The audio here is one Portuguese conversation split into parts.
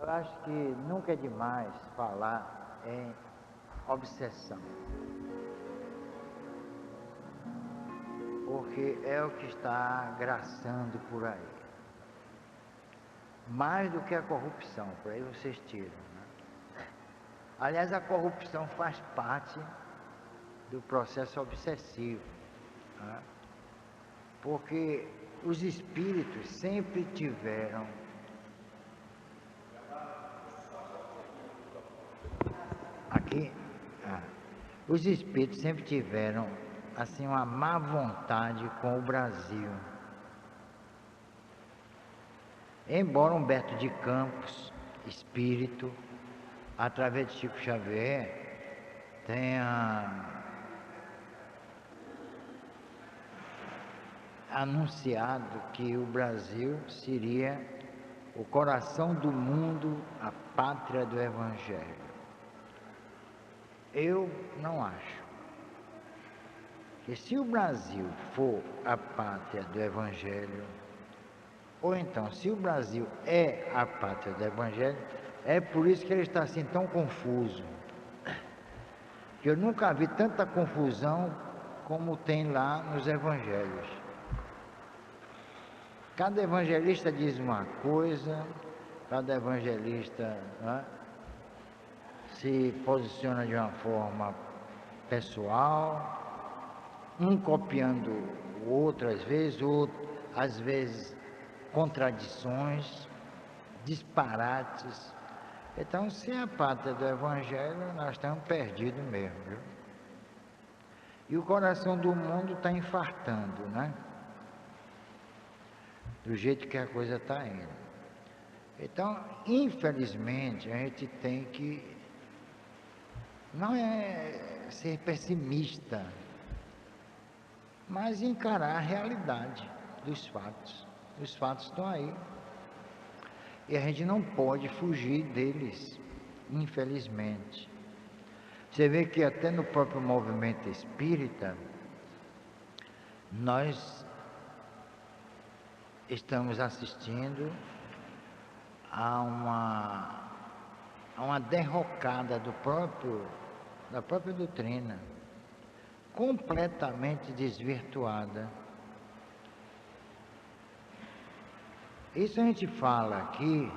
Eu acho que nunca é demais falar em obsessão, porque é o que está graçando por aí. Mais do que a corrupção, por aí vocês tiram, né? Aliás, a corrupção faz parte do processo obsessivo, né? Porque os espíritos sempre tiveram aqui, os espíritos sempre tiveram assim uma má vontade com o Brasil. Embora Humberto de Campos, espírito, através de Chico Xavier, tenha anunciado que o Brasil seria o coração do mundo, a pátria do Evangelho. Eu não acho que se o Brasil for a pátria do Evangelho, ou então se o Brasil é a pátria do Evangelho, é por isso que ele está assim tão confuso. Que eu nunca vi tanta confusão como tem lá nos evangelhos. Cada evangelista diz uma coisa, cada evangelista, né, se posiciona de uma forma pessoal, um copiando o outro às vezes contradições, disparates. Então, se é a pátria do Evangelho, nós estamos perdidos mesmo, viu? E o coração do mundo está infartando, né? Do jeito que a coisa está indo. Então, infelizmente, a gente tem que, não é ser pessimista, mas encarar a realidade dos fatos. Os fatos estão aí. E a gente não pode fugir deles, infelizmente. Você vê que até no próprio movimento espírita, nós estamos assistindo a uma derrocada da própria doutrina, completamente desvirtuada. Isso a gente fala aqui,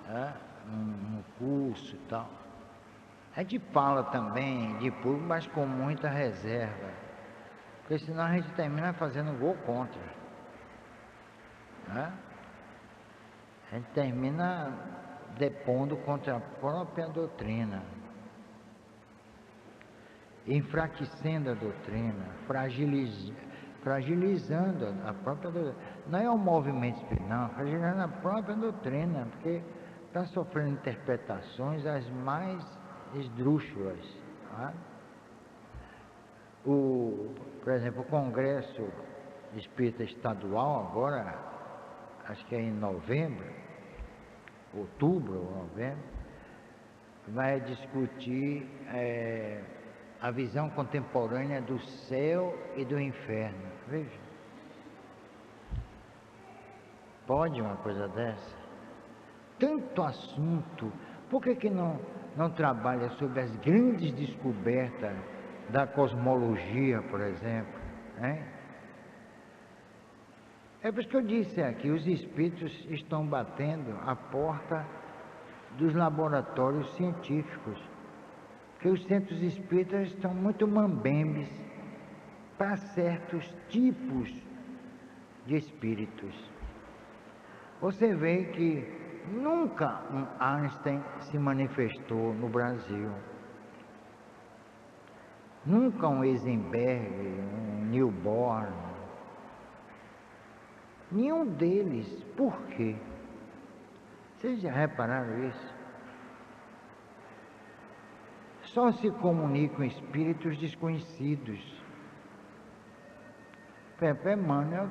né, no curso e tal. A gente fala também de público, mas com muita reserva, porque senão a gente termina fazendo gol contra, né? A gente termina depondo contra a própria doutrina, enfraquecendo a doutrina, fragilizando a própria doutrina. Não é o movimento espírita, não, fragilizando a própria doutrina, porque está sofrendo interpretações as mais esdrúxulas, tá? Por exemplo, o Congresso Espírita Estadual, agora, acho que é em novembro, outubro ou novembro, vai discutir a visão contemporânea do céu e do inferno. Veja, pode uma coisa dessa? Tanto assunto, por que não trabalha sobre as grandes descobertas da cosmologia, por exemplo, hein? É por isso que eu disse aqui, os espíritos estão batendo a porta dos laboratórios científicos, porque os centros espíritas estão muito mambembes para certos tipos de espíritos. Você vê que nunca um Einstein se manifestou no Brasil. Nunca um Heisenberg, um Newborn. Nenhum deles. Por quê? Vocês já repararam isso? Só se comunicam espíritos desconhecidos. Pepe Emmanuel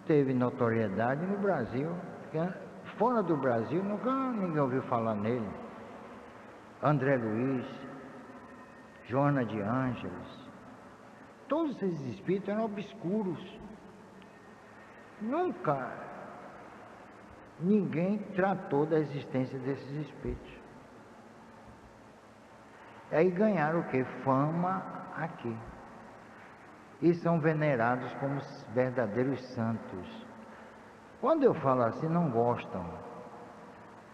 teve notoriedade no Brasil. Fora do Brasil, nunca ninguém ouviu falar nele. André Luiz, Joana de Ângeles, todos esses espíritos eram obscuros. Nunca ninguém tratou da existência desses espíritos. Aí ganharam o quê? Fama aqui. E são venerados como verdadeiros santos. Quando eu falo assim, não gostam.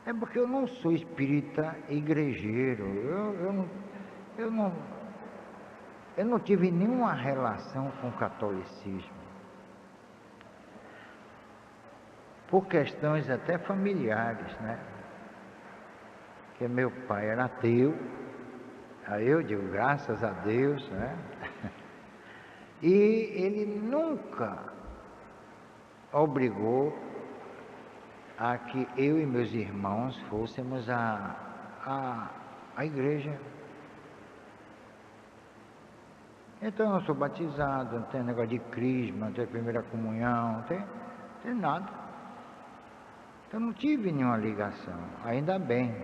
É porque eu não sou espírita igrejeiro. Eu não tive nenhuma relação com o catolicismo. Por questões até familiares, né? Porque meu pai era ateu. Aí eu digo, graças a Deus, né? E ele nunca obrigou a que eu e meus irmãos fôssemos à igreja. Então eu não sou batizado, não tem negócio de crisma, não tem primeira comunhão, não tem nada. Então não tive nenhuma ligação, ainda bem.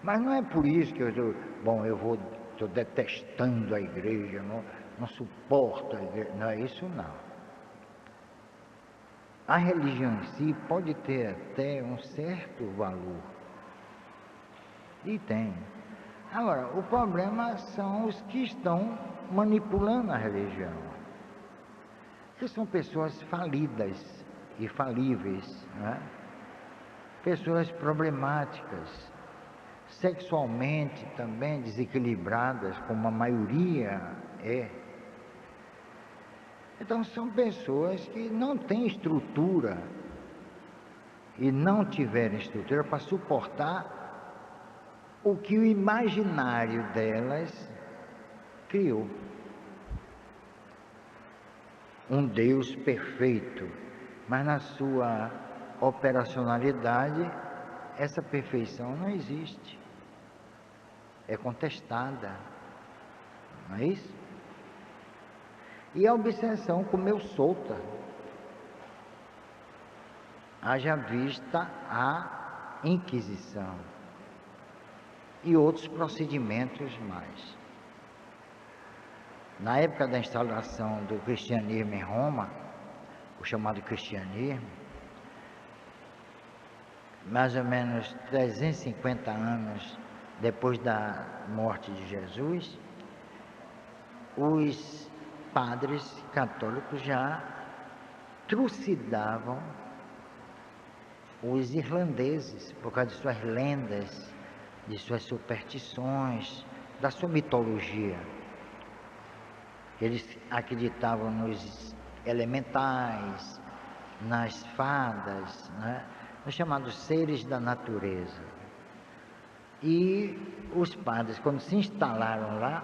Mas não é por isso que eu estou detestando a igreja, não suporto a igreja, não é isso não. A religião em si pode ter até um certo valor, e tem. Agora, o problema são os que estão manipulando a religião, que são pessoas falidas e falíveis, né? Pessoas problemáticas, sexualmente também desequilibradas, como a maioria é. Então são pessoas que não têm estrutura e não tiveram estrutura para suportar o que o imaginário delas criou. Um Deus perfeito, mas na sua operacionalidade essa perfeição não existe. É contestada, não é isso? E a obsessão comeu solta, haja vista a Inquisição e outros procedimentos mais. Na época da instalação do cristianismo em Roma, o chamado cristianismo, mais ou menos 350 anos depois da morte de Jesus, os padres católicos já trucidavam os irlandeses por causa de suas lendas, de suas superstições, da sua mitologia. Eles acreditavam nos elementais, nas fadas, né? Nos chamados seres da natureza. E os padres, quando se instalaram lá,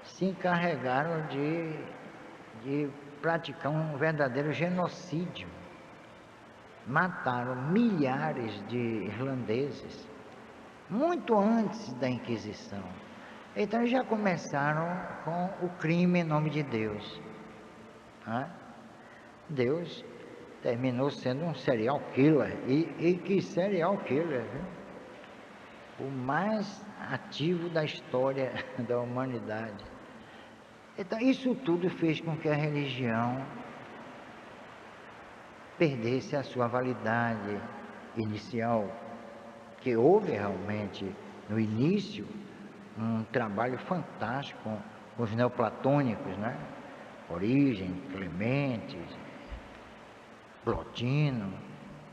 se encarregaram de praticar um verdadeiro genocídio. Mataram milhares de irlandeses, muito antes da Inquisição. Então já começaram com o crime em nome de Deus. Né? Deus terminou sendo um serial killer, e que serial killer, viu? O mais ativo da história da humanidade. Então isso tudo fez com que a religião perdesse a sua validade inicial, que houve realmente no início um trabalho fantástico com os neoplatônicos, né? Origem, Clemente, Plotino,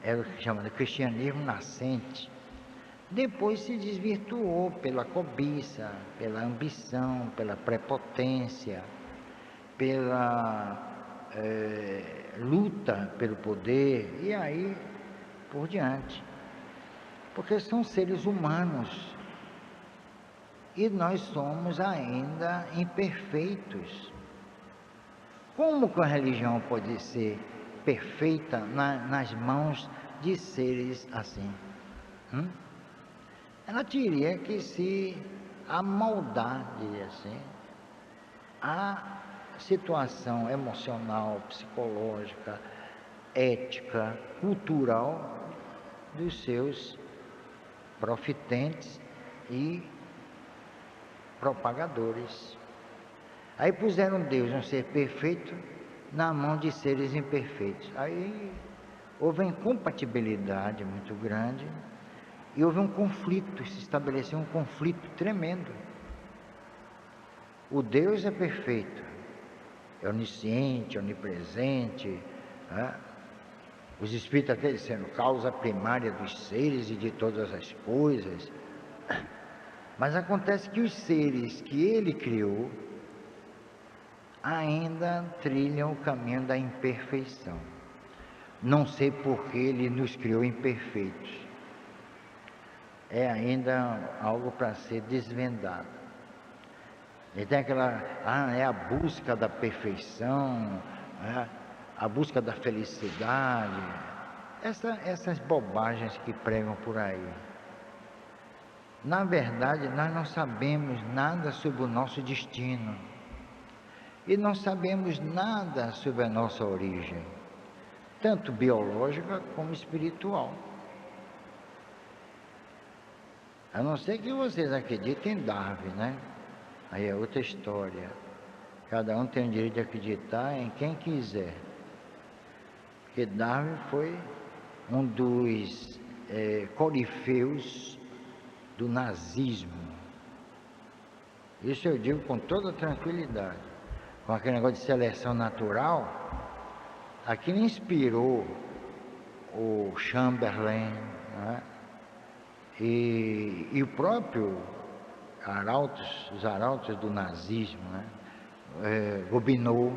era o que chama de cristianismo nascente. Depois se desvirtuou pela cobiça, pela ambição, pela prepotência, pela luta pelo poder, e aí por diante. Porque são seres humanos e nós somos ainda imperfeitos. Como que a religião pode ser perfeita nas mãos de seres assim? Ela teria que se amoldar, diria assim, a situação emocional, psicológica, ética, cultural dos seus profitentes e propagadores. Aí puseram Deus, um ser perfeito, na mão de seres imperfeitos. Aí houve uma incompatibilidade muito grande e houve um conflito, se estabeleceu um conflito tremendo. O Deus é perfeito, é onisciente, onipresente, né? Os espíritos até dizendo causa primária dos seres e de todas as coisas. Mas acontece que os seres que ele criou ainda trilham o caminho da imperfeição. Não sei por que ele nos criou imperfeitos. É ainda algo para ser desvendado. E tem aquela, é a busca da perfeição, a busca da felicidade, essas bobagens que pregam por aí. Na verdade, nós não sabemos nada sobre o nosso destino e não sabemos nada sobre a nossa origem, tanto biológica como espiritual. A não ser que vocês acreditem em Darwin, né? Aí é outra história. Cada um tem o direito de acreditar em quem quiser. Porque Darwin foi um dos corifeus do nazismo. Isso eu digo com toda tranquilidade. Com aquele negócio de seleção natural, aquilo inspirou o Chamberlain, né? E o próprio os arautos do nazismo, né? Gobineau.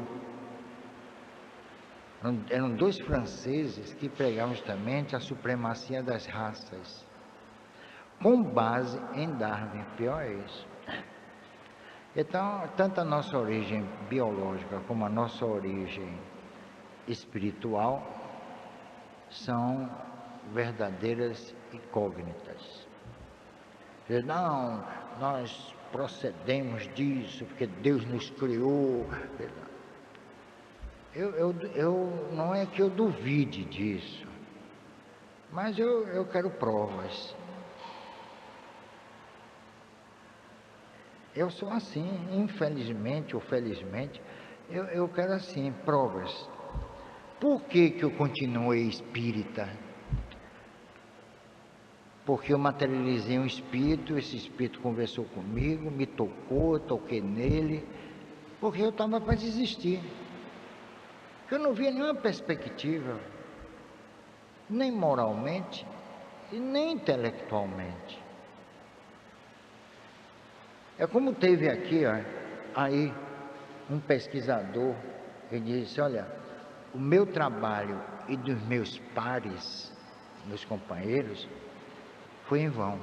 Eram dois franceses que pregavam justamente a supremacia das raças, com base em Darwin. Pior é isso. Então, tanto a nossa origem biológica como a nossa origem espiritual são verdadeiras incógnitas. Não, nós procedemos disso porque Deus nos criou. Não é que eu duvide disso, mas eu quero provas. Eu sou assim, infelizmente ou felizmente, eu quero assim, provas. Por que eu continuei espírita? Porque eu materializei um espírito, esse espírito conversou comigo, me tocou, eu toquei nele, porque eu estava para desistir. Eu não via nenhuma perspectiva, nem moralmente e nem intelectualmente. É como teve aqui, aí, um pesquisador que disse, olha, o meu trabalho e dos meus pares, meus companheiros, foi em vão.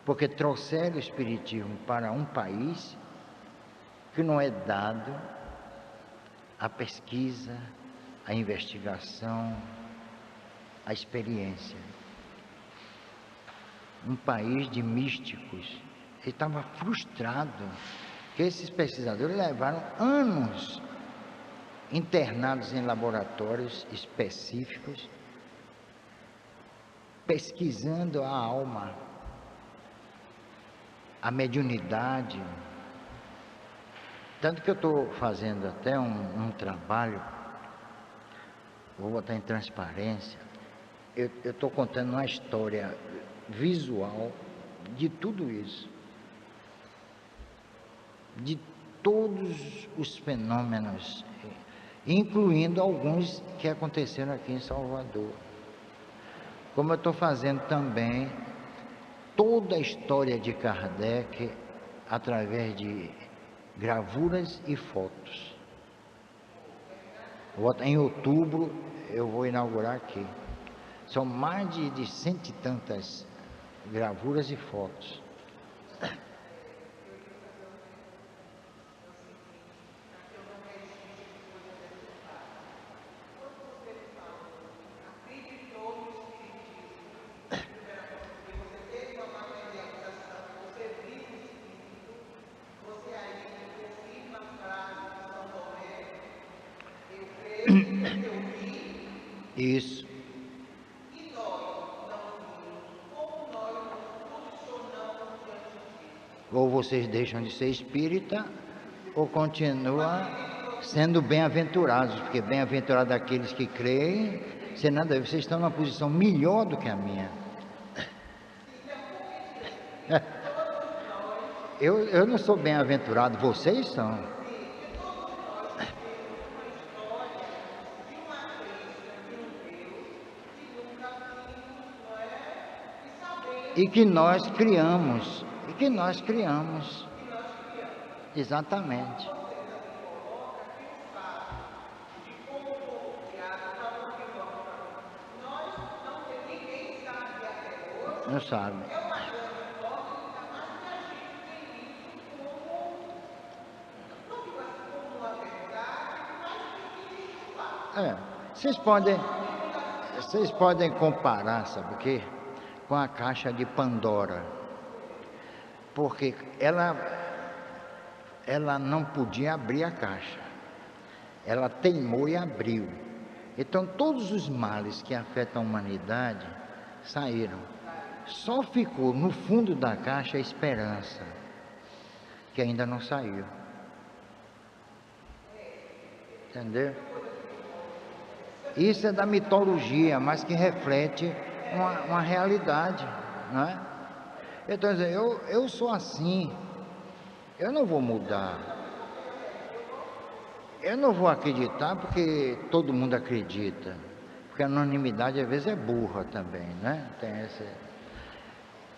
Porque trouxeram o espiritismo para um país que não é dado a pesquisa, a investigação, a experiência. Um país de místicos. Ele estava frustrado, que esses pesquisadores levaram anos internados em laboratórios específicos, pesquisando a alma, a mediunidade. Tanto que eu estou fazendo até um trabalho, vou botar em transparência, eu estou contando uma história visual de tudo isso, de todos os fenômenos, incluindo alguns que aconteceram aqui em Salvador. Como eu estou fazendo também toda a história de Kardec através de gravuras e fotos. Em outubro eu vou inaugurar aqui. São mais de 100 e tantas gravuras e fotos. Isso. Ou vocês deixam de ser espírita, ou continua sendo bem-aventurados, porque bem-aventurados aqueles que creem, sem nada a ver, vocês estão numa posição melhor do que a minha. Eu não sou bem-aventurado, vocês são. E que nós criamos, exatamente. Não sabe. Vocês podem comparar, sabe o quê? Com a caixa de Pandora, porque ela não podia abrir a caixa, ela teimou e abriu. Então todos os males que afetam a humanidade saíram, só ficou no fundo da caixa a esperança, que ainda não saiu. Entendeu? Isso é da mitologia, mas que reflete uma realidade, não é? Então, eu sou assim, eu não vou mudar, eu não vou acreditar porque todo mundo acredita, porque a anonimidade às vezes é burra também, né?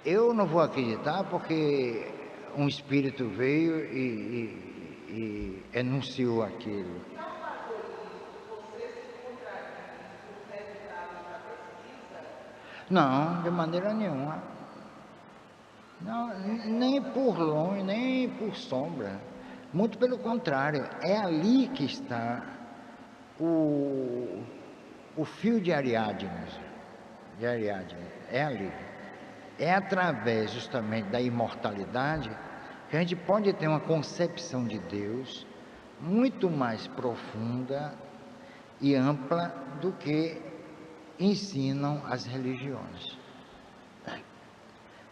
Eu não vou acreditar porque um espírito veio e enunciou aquilo. Não, de maneira nenhuma. Não, nem por longe, nem por sombra. Muito pelo contrário, é ali que está o fio de Ariadnes. É ali. É através justamente da imortalidade que a gente pode ter uma concepção de Deus muito mais profunda e ampla do que ensinam as religiões,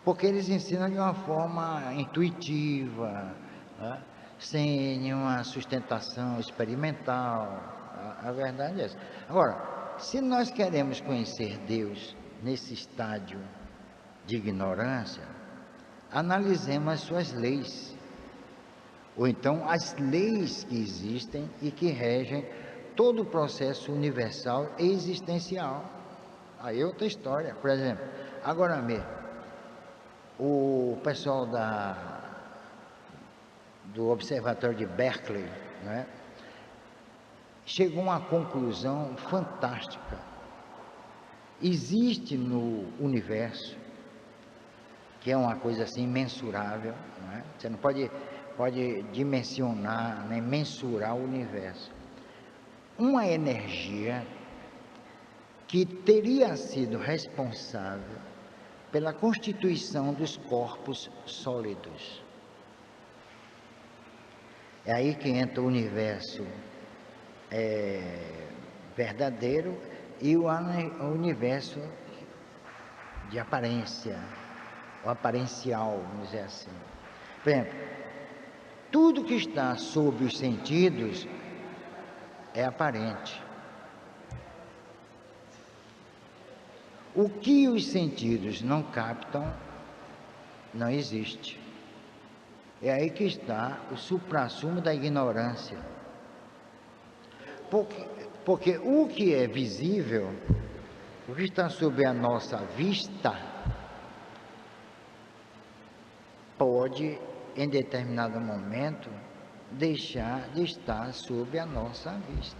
porque eles ensinam de uma forma intuitiva, né? Sem nenhuma sustentação experimental. A verdade é essa. Agora, se nós queremos conhecer Deus nesse estágio de ignorância, analisemos as suas leis, ou então as leis que existem e que regem todo o processo universal e existencial. Aí é outra história. Por exemplo, agora mesmo, o pessoal do Observatório de Berkeley, né, chegou a uma conclusão fantástica. Existe no universo, que é uma coisa assim imensurável, né? Você não pode dimensionar, nem mensurar o universo, uma energia que teria sido responsável pela constituição dos corpos sólidos. É aí que entra o universo verdadeiro e o universo de aparência, o aparencial, vamos dizer assim. Por exemplo, tudo que está sob os sentidos é aparente. O que os sentidos não captam, não existe. É aí que está o suprassumo da ignorância. Porque o que é visível, o que está sob a nossa vista, pode, em determinado momento, deixar de estar sob a nossa vista.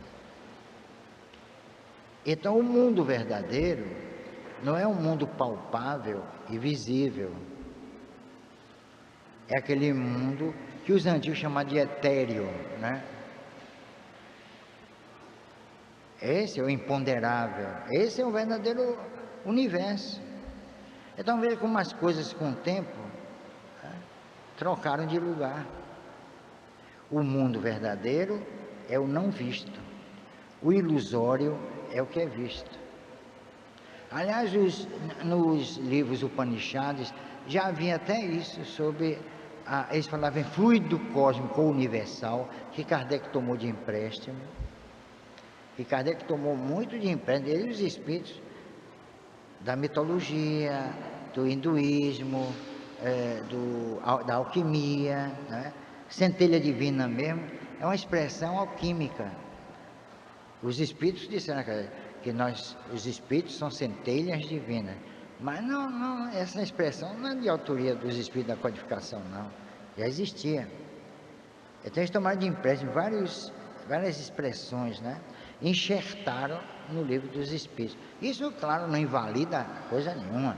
Então, o mundo verdadeiro não é um mundo palpável e visível. É aquele mundo que os antigos chamavam de etéreo, né? Esse é o imponderável, esse é o verdadeiro universo. Então veja como as coisas com o tempo, né, trocaram de lugar. O mundo verdadeiro é o não visto, o ilusório é o que é visto. Aliás, nos livros Upanishads já havia até isso sobre eles falavam em fluido cósmico universal, que Kardec tomou de empréstimo, que Kardec tomou muito de empréstimo, ele e os espíritos da mitologia, do hinduísmo, da alquimia, né? Centelha divina mesmo, é uma expressão alquímica. Os espíritos disseram que os espíritos são centelhas divinas, mas não, essa expressão não é de autoria dos espíritos da codificação, não, já existia. Então eles tomaram de empréstimo várias expressões, né? Enxertaram no livro dos espíritos. Isso, claro, não invalida coisa nenhuma,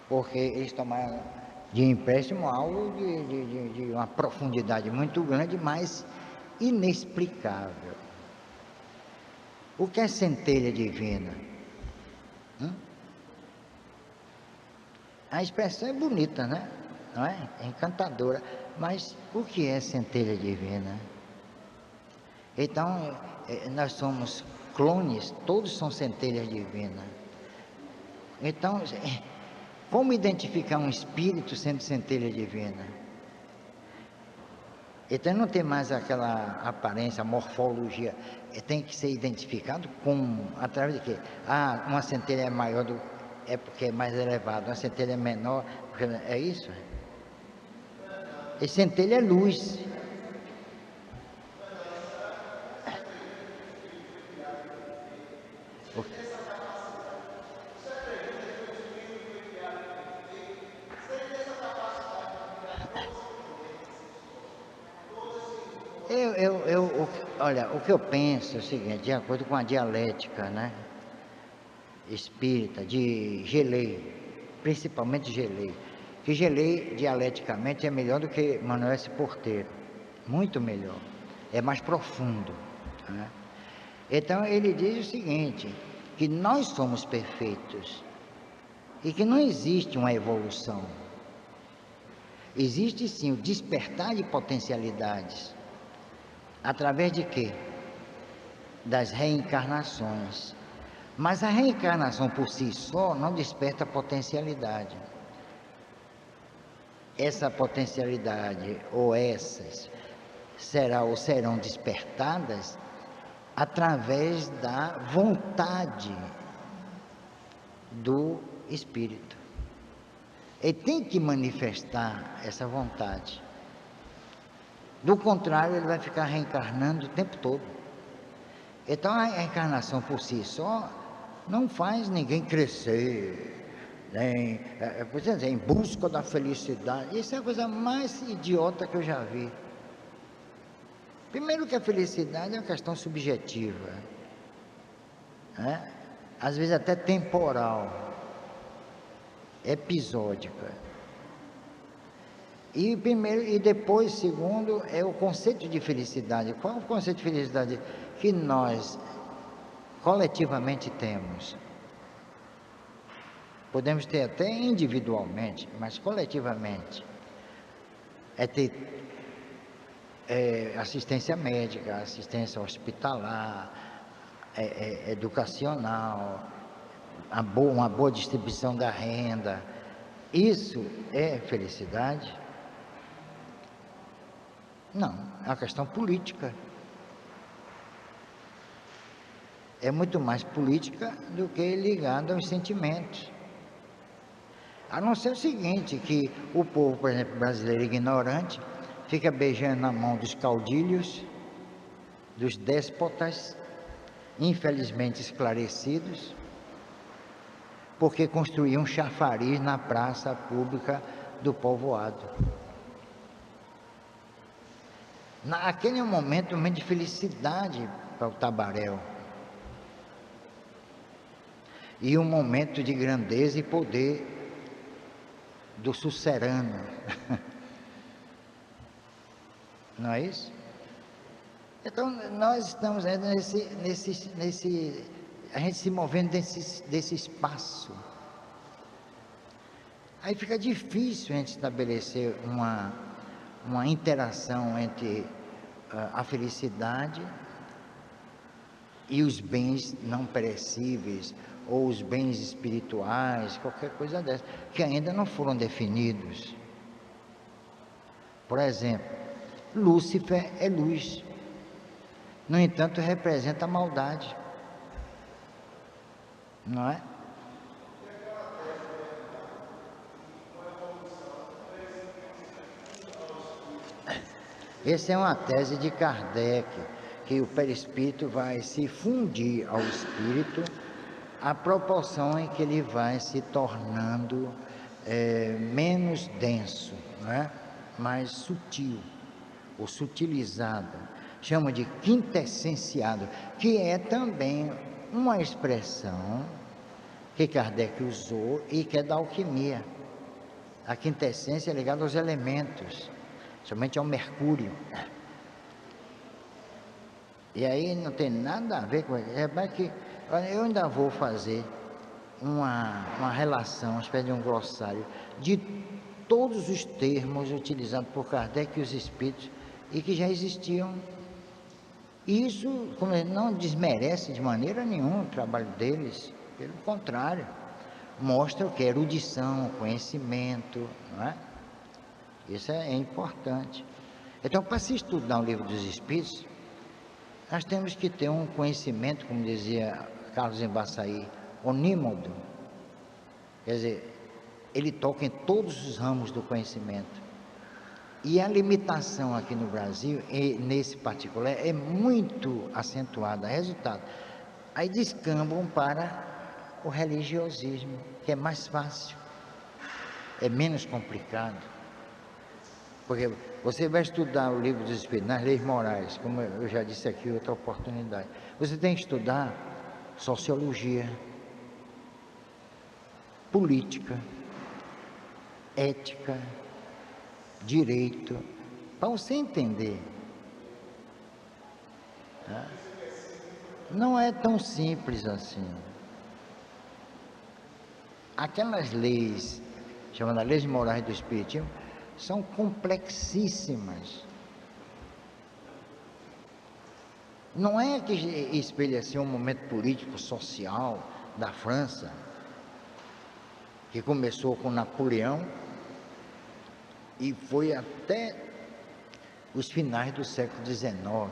porque eles tomaram de empréstimo algo de uma profundidade muito grande, mas inexplicável. O que é centelha divina? A expressão é bonita, né? Não é? É encantadora, mas o que é centelha divina? Então, nós somos clones, todos são centelhas divinas. Então, como identificar um espírito sendo centelha divina? Então não tem mais aquela aparência, morfologia, tem que ser identificado através de quê? Uma centelha é maior, é porque é mais elevado, uma centelha é menor, porque é isso? E centelha é luz. Olha, o que eu penso é o seguinte, de acordo com a dialética, né, espírita, de Gelei, principalmente Gelei, que Gelei dialeticamente é melhor do que Manuel S. Porteiro, muito melhor, é mais profundo, né? Então ele diz o seguinte, que nós somos perfeitos e que não existe uma evolução, existe sim o despertar de potencialidades. Através de quê? Das reencarnações. Mas a reencarnação por si só não desperta potencialidade. Essa potencialidade, ou essas, serão despertadas através da vontade do espírito. Ele tem que manifestar essa vontade. Do contrário, ele vai ficar reencarnando o tempo todo. Então, a reencarnação por si só não faz ninguém crescer, nem, por exemplo, em busca da felicidade. Isso é a coisa mais idiota que eu já vi. Primeiro que a felicidade é uma questão subjetiva, né? Às vezes até temporal, episódica. E primeiro e depois, segundo, é o conceito de felicidade. Qual é o conceito de felicidade que nós coletivamente temos? Podemos ter até individualmente, mas coletivamente. É ter assistência médica, assistência hospitalar, educacional, uma boa distribuição da renda. Isso é felicidade? Não, é uma questão política. É muito mais política do que ligada aos sentimentos. A não ser o seguinte, que o povo, por exemplo, brasileiro ignorante, fica beijando na mão dos caudilhos, dos déspotas, infelizmente esclarecidos, porque construíam um chafariz na praça pública do povoado. Naquele momento de felicidade para o Tabaréu, e um momento de grandeza e poder do sucerano. Não é isso? Então nós estamos a gente se movendo desse espaço. Aí fica difícil a gente estabelecer uma interação entre a felicidade e os bens não perecíveis, ou os bens espirituais, qualquer coisa dessa, que ainda não foram definidos. Por exemplo, Lúcifer é luz, no entanto representa a maldade, não é? Essa é uma tese de Kardec, que o perispírito vai se fundir ao espírito à proporção em que ele vai se tornando menos denso, não é? Mais sutil, ou sutilizado. Chama de quintessenciado, que é também uma expressão que Kardec usou e que é da alquimia. A quintessência é ligada aos elementos, somente ao mercúrio. E aí não tem nada a ver com isso. É que eu ainda vou fazer uma relação, uma espécie de um glossário de todos os termos utilizados por Kardec e os espíritos e que já existiam. Isso não desmerece de maneira nenhuma o trabalho deles, pelo contrário, mostra o que é erudição, conhecimento, não é? Isso é importante. Então, para se estudar o Livro dos Espíritos, nós temos que ter um conhecimento, como dizia Carlos Embaçaí, onímodo. Quer dizer, ele toca em todos os ramos do conhecimento. E a limitação aqui no Brasil, e nesse particular, é muito acentuada. Resultado, aí descambam para o religiosismo, que é mais fácil, é menos complicado. Porque você vai estudar o Livro dos Espíritos, nas leis morais, como eu já disse aqui em outra oportunidade. Você tem que estudar sociologia, política, ética, direito, para você entender. Tá? Não é tão simples assim. Aquelas leis, chamadas leis morais do Espiritismo, são complexíssimas. Não é que espelha assim um momento político, social da França, que começou com Napoleão e foi até os finais do século XIX.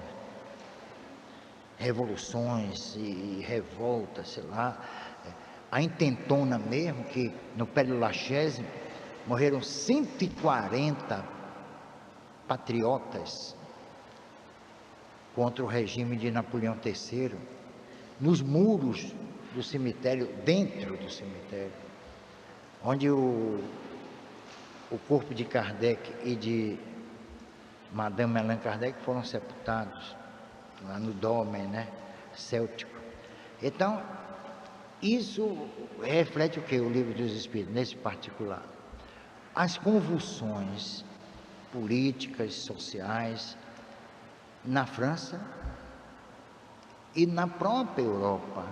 Revoluções e revoltas, sei lá. A intentona mesmo, que no Père Lachaise morreram 140 patriotas contra o regime de Napoleão III, nos muros do cemitério, dentro do cemitério, onde o corpo de Kardec e de Madame Allan Kardec foram sepultados, lá no Dômen, né, céltico. Então, isso reflete o que? O Livro dos Espíritos, nesse particular. As convulsões políticas, sociais, na França e na própria Europa,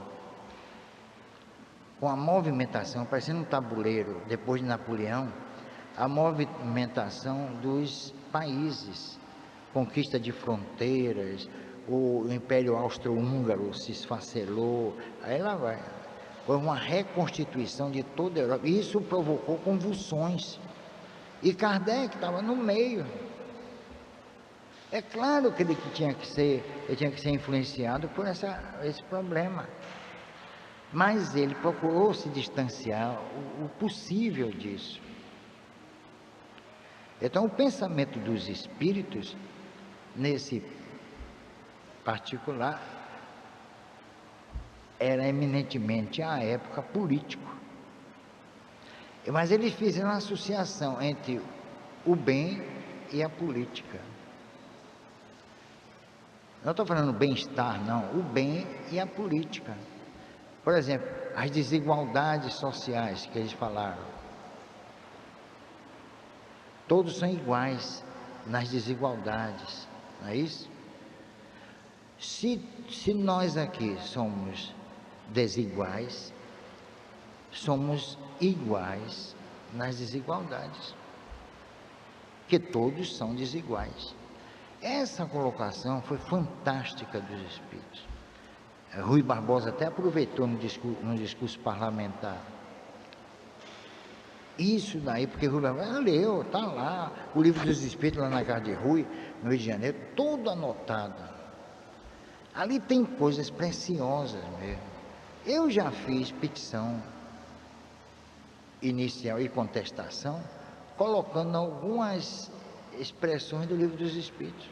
com a movimentação, parecendo um tabuleiro, depois de Napoleão, a movimentação dos países, conquista de fronteiras, o Império Austro-Húngaro se esfacelou, aí lá vai. Foi uma reconstituição de toda a Europa, e isso provocou convulsões, e Kardec estava no meio. É claro que ele tinha que ser influenciado por esse problema, mas ele procurou se distanciar o possível disso. Então, o pensamento dos espíritos, nesse particular, era eminentemente, à época, político. Mas eles fizeram uma associação entre o bem e a política. Não estou falando bem-estar, não. O bem e a política. Por exemplo, as desigualdades sociais que eles falaram. Todos são iguais nas desigualdades, não é isso? Se nós aqui somos desiguais, somos iguais nas desigualdades, que todos são desiguais. Essa colocação foi fantástica dos espíritos. Rui Barbosa até aproveitou no discurso parlamentar. Isso daí, porque Rui ela leu, está lá, o Livro dos Espíritos lá na casa de Rui, no Rio de Janeiro, todo anotado. Ali tem coisas preciosas mesmo. Eu já fiz petição inicial e contestação, colocando algumas expressões do Livro dos Espíritos.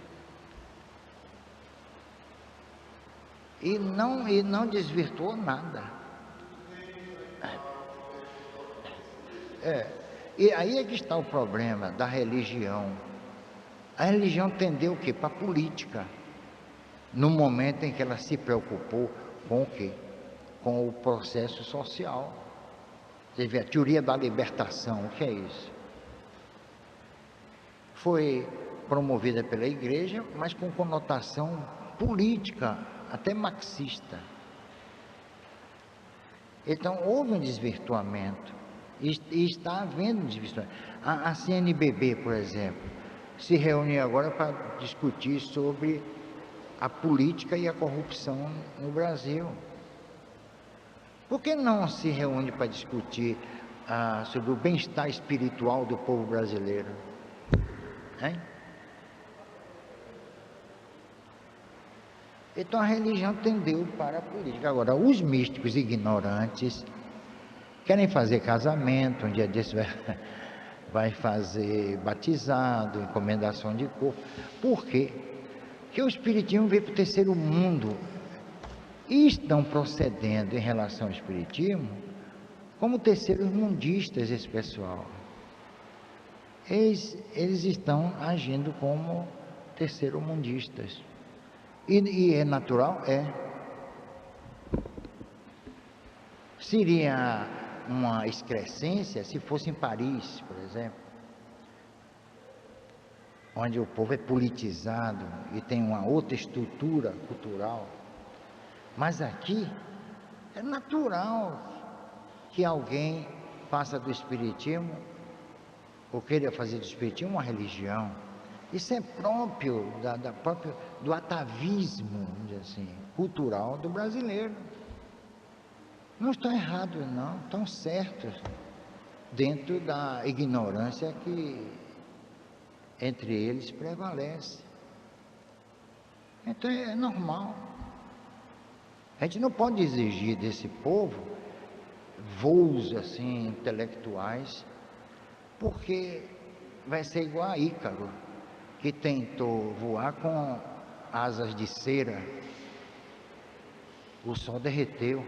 E não desvirtuou nada. E aí é que está o problema da religião. A religião tendeu o quê? Para a política. No momento em que ela se preocupou com o quê? Com o processo social. Você vê a teoria da libertação, o que é isso? Foi promovida pela igreja, mas com conotação política, até marxista. Então houve um desvirtuamento, e está havendo um desvirtuamento. A CNBB, por exemplo, se reuniu agora para discutir sobre a política e a corrupção no Brasil. Por que não se reúne para discutir sobre o bem-estar espiritual do povo brasileiro? Hein? Então a religião tendeu para a política. Agora, os místicos ignorantes querem fazer casamento, um dia desse vai fazer batizado, encomendação de corpo. Por quê? Porque o espiritismo veio para o terceiro mundo e estão procedendo em relação ao espiritismo como terceiros mundistas, esse pessoal. Eles estão agindo como terceiro mundistas. E é natural? É. Seria uma excrescência se fosse em Paris, por exemplo, onde o povo é politizado e tem uma outra estrutura cultural. Mas aqui é natural que alguém faça do espiritismo, ou queira fazer do espiritismo uma religião. Isso é próprio do atavismo, vamos dizer assim, cultural do brasileiro. Não estão errados, não, estão certos, dentro da ignorância que entre eles prevalece. Então é normal. A gente não pode exigir desse povo voos assim intelectuais, porque vai ser igual a Ícaro, que tentou voar com asas de cera. O sol derreteu.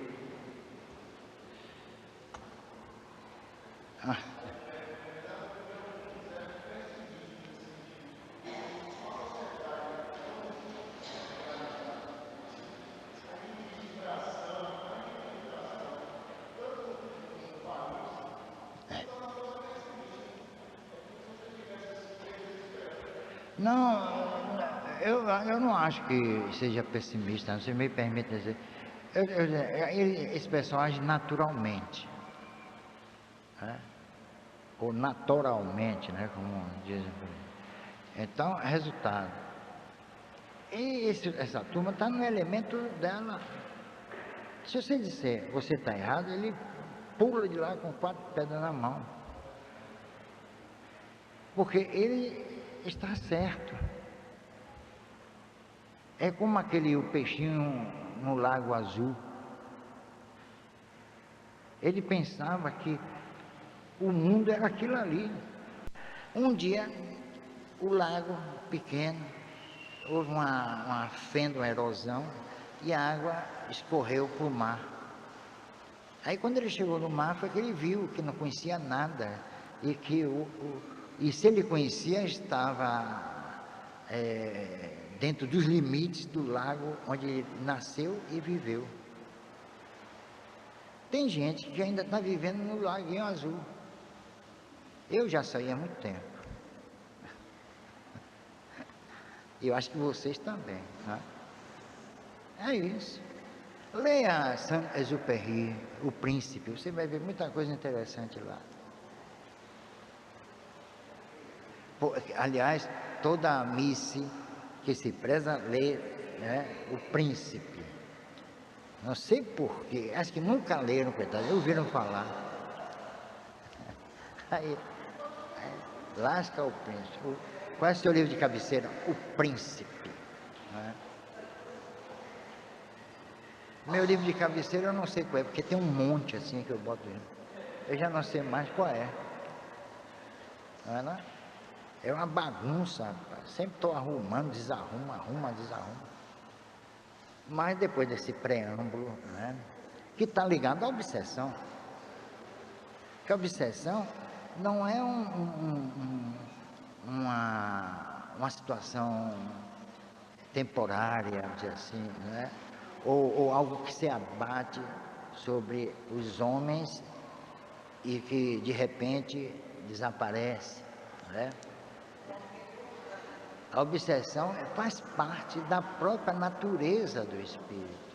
Não, eu não acho que seja pessimista, você me permite dizer. Esse pessoal age naturalmente, né? Ou naturalmente, né? Como dizem. Então, resultado. E essa turma está no elemento dela. Se você disser você está errado, ele pula de lá com 4 pedras na mão. Porque ele está certo. É como o peixinho no Lago Azul. Ele pensava que o mundo era aquilo ali. Um dia, o lago pequeno, houve uma fenda, uma erosão, e a água escorreu para o mar. Aí quando ele chegou no mar, foi que ele viu que não conhecia nada, e que e se ele conhecia, estava dentro dos limites do lago onde ele nasceu e viveu. Tem gente que ainda está vivendo no Laguinho Azul. Eu já saí há muito tempo. Eu acho que vocês também, né? É isso. Leia Saint-Exupéry, O Príncipe, você vai ver muita coisa interessante lá. Aliás, toda a missa que se preza lê, né, O Príncipe. Não sei porquê, acho que nunca leram, coitado, ouviram falar. Aí, lasca o príncipe. Qual é o seu livro de cabeceira? O Príncipe. Né? Meu livro de cabeceira eu não sei qual é, porque tem um monte assim que eu boto ele. Eu já não sei mais qual é. Não é, não? É uma bagunça, rapaz. Sempre estou arrumando, desarruma. Mas depois desse preâmbulo, né, que está ligado à obsessão. Que a obsessão não é uma situação temporária, vamos dizer assim, né? Ou algo que se abate sobre os homens e que de repente desaparece, né? A obsessão faz parte da própria natureza do espírito.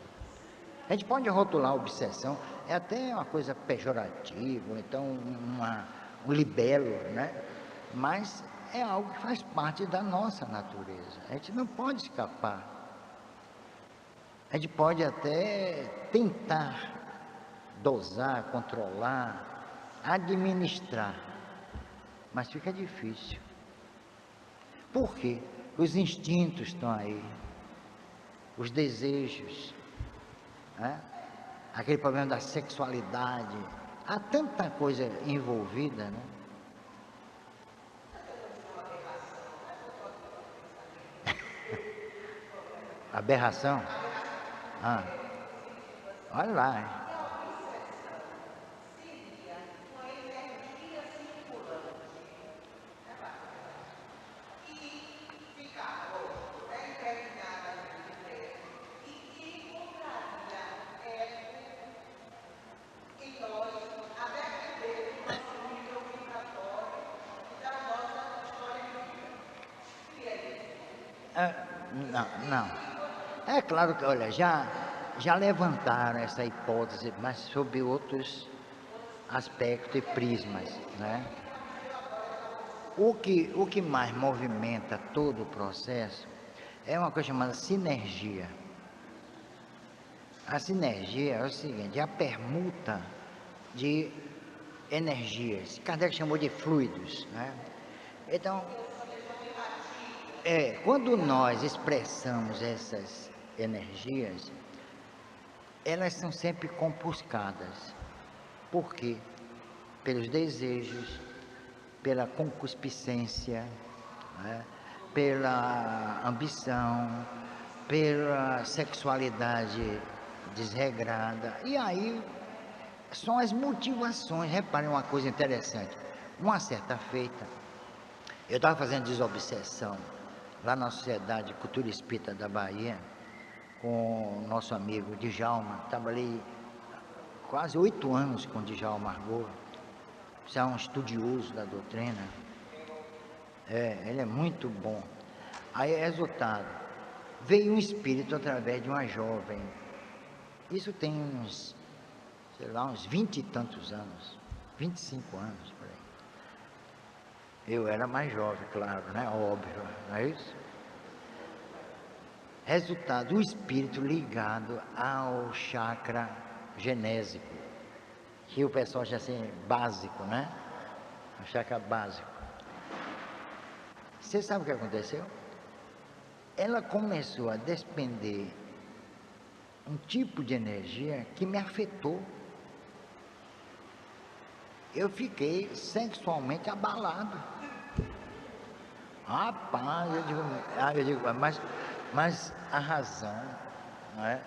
A gente pode rotular a obsessão, é até uma coisa pejorativa, ou então um libelo, né? Mas é algo que faz parte da nossa natureza. A gente não pode escapar. A gente pode até tentar dosar, controlar, administrar, mas fica difícil. Por quê? Os instintos estão aí, os desejos, né? Aquele problema da sexualidade, há tanta coisa envolvida, né? Aberração? Ah, olha lá. Hein? Não. É claro que, olha, já levantaram essa hipótese, mas sob outros aspectos e prismas, né? O que mais movimenta todo o processo é uma coisa chamada sinergia. A sinergia é o seguinte, é a permuta de energias. Kardec chamou de fluidos, né? Então, quando nós expressamos essas energias, elas são sempre compuscadas. Por quê? Pelos desejos, pela concupiscência, né? Pela ambição, pela sexualidade desregrada. E aí são as motivações. Reparem uma coisa interessante. Uma certa feita, eu estava fazendo desobsessão lá na Sociedade Cultura Espírita da Bahia, com o nosso amigo Djalma. Trabalhei quase 8 anos com Djalma Argô. Você é um estudioso da doutrina. Ele é muito bom. Aí, resultado, veio um espírito através de uma jovem. Isso tem uns, sei lá, uns 20 e tantos anos, 25 anos, por aí. Eu era mais jovem, claro, né? Óbvio, não é isso? Resultado, o espírito ligado ao chakra genésico, que o pessoal já assim, básico, né? O chakra básico. Você sabe o que aconteceu? Ela começou a despender um tipo de energia que me afetou. Eu fiquei sexualmente abalado. Rapaz, eu digo, mas a razão, não é?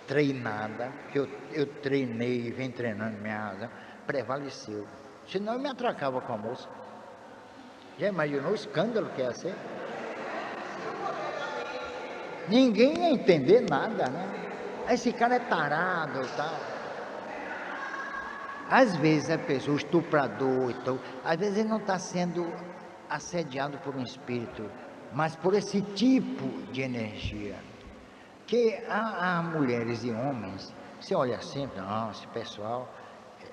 Treinada, que eu treinei e venho treinando minha razão, prevaleceu. Senão eu me atracava com a moça. Já imaginou o escândalo que ia ser? Ninguém ia entender nada, né? Esse cara é tarado e tal. Às vezes a pessoa, o estuprador e tal, às vezes ele não está sendo assediado por um espírito, mas por esse tipo de energia. Que há mulheres e homens, você olha sempre, não, esse pessoal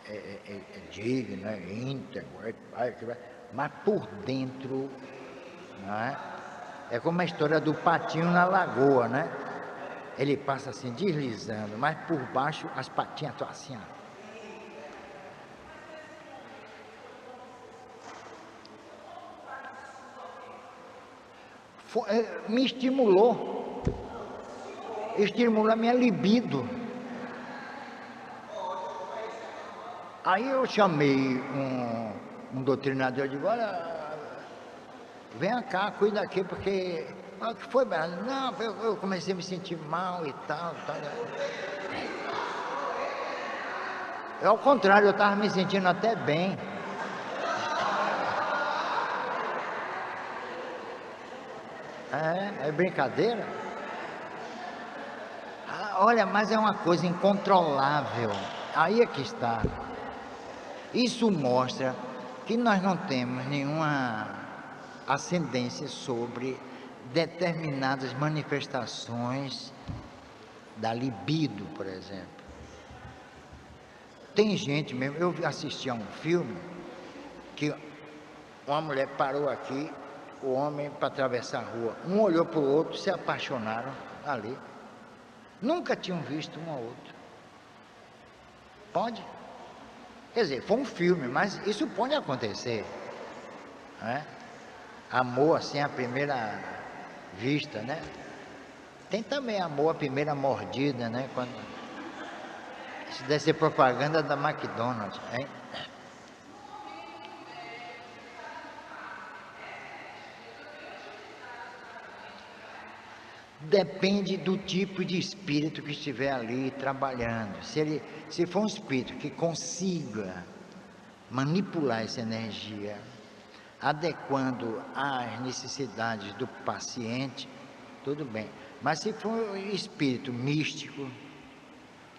é digno, é íntegro, mas por dentro, não é? É como a história do patinho na lagoa, né? Ele passa assim, deslizando, mas por baixo as patinhas estão assim, ó. me estimulou a minha libido. Aí eu chamei um doutrinador, eu digo, olha, vem cá, cuida aqui, porque... O que foi, Bernardo? Não, eu comecei a me sentir mal e tal. Ao contrário, eu estava me sentindo até bem. É brincadeira? Olha, mas é uma coisa incontrolável. Aí é que está. Isso mostra que nós não temos nenhuma ascendência sobre determinadas manifestações da libido, por exemplo. Tem gente mesmo, eu assisti a um filme que uma mulher parou aqui, o homem para atravessar a rua, um olhou para o outro, se apaixonaram ali, nunca tinham visto um ao outro. Pode? Quer dizer, foi um filme, mas isso pode acontecer, né? Amor assim à primeira vista, né? Tem também amor à primeira mordida, né? Quando isso deve ser propaganda da McDonald's, hein? Depende do tipo de espírito que estiver ali trabalhando. Se for um espírito que consiga manipular essa energia, adequando às necessidades do paciente, tudo bem. Mas se for um espírito místico,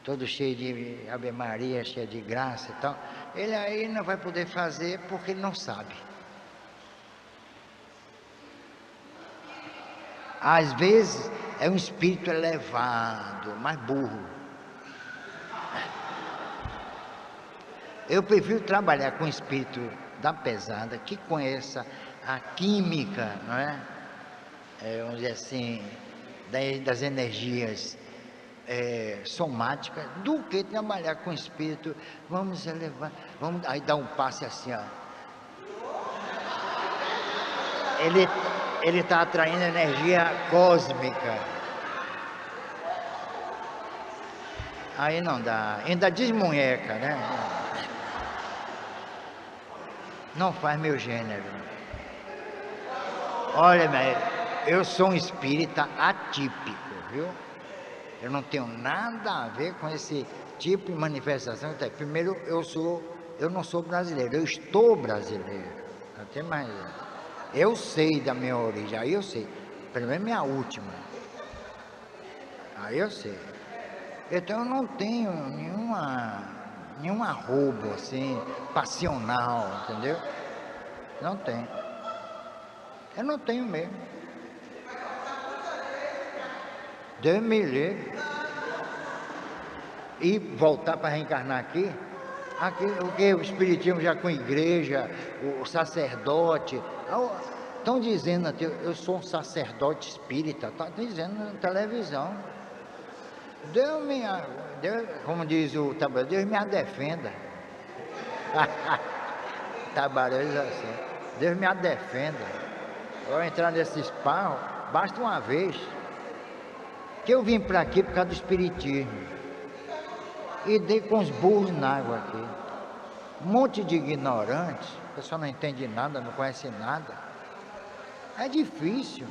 todo cheio de Ave Maria, cheio de graça e tal, ele aí não vai poder fazer porque ele não sabe. Às vezes é um espírito elevado, mas burro. Eu prefiro trabalhar com espírito da pesada, que conheça a química, não é? Vamos dizer assim, das energias somáticas, do que trabalhar com espírito. Vamos elevar, vamos aí dar um passe assim, ó. Ele está atraindo energia cósmica. Aí não dá, ainda desmunheca, né? Não faz meu gênero. Olha, eu sou um espírita atípico, viu? Eu não tenho nada a ver com esse tipo de manifestação. Primeiro, eu não sou brasileiro, eu estou brasileiro. Não tem mais. Eu sei da minha origem, aí eu sei. Pelo menos minha última. Aí eu sei. Então eu não tenho nenhum arrobo assim, passional, entendeu? Não tenho. Eu não tenho mesmo. Deus me livre. E voltar para reencarnar aqui, o que o espiritismo já com igreja, o sacerdote, estão dizendo aqui, eu sou um sacerdote espírita, está dizendo na televisão. Deus, como diz o Tabarão, Deus me defenda. Tabarão diz assim, Deus me defenda. Eu entrar nesse esparro, basta uma vez, que eu vim para aqui por causa do espiritismo. E dei com os burros na água aqui. Um monte de ignorantes, a pessoa não entende nada, não conhece nada. É difícil.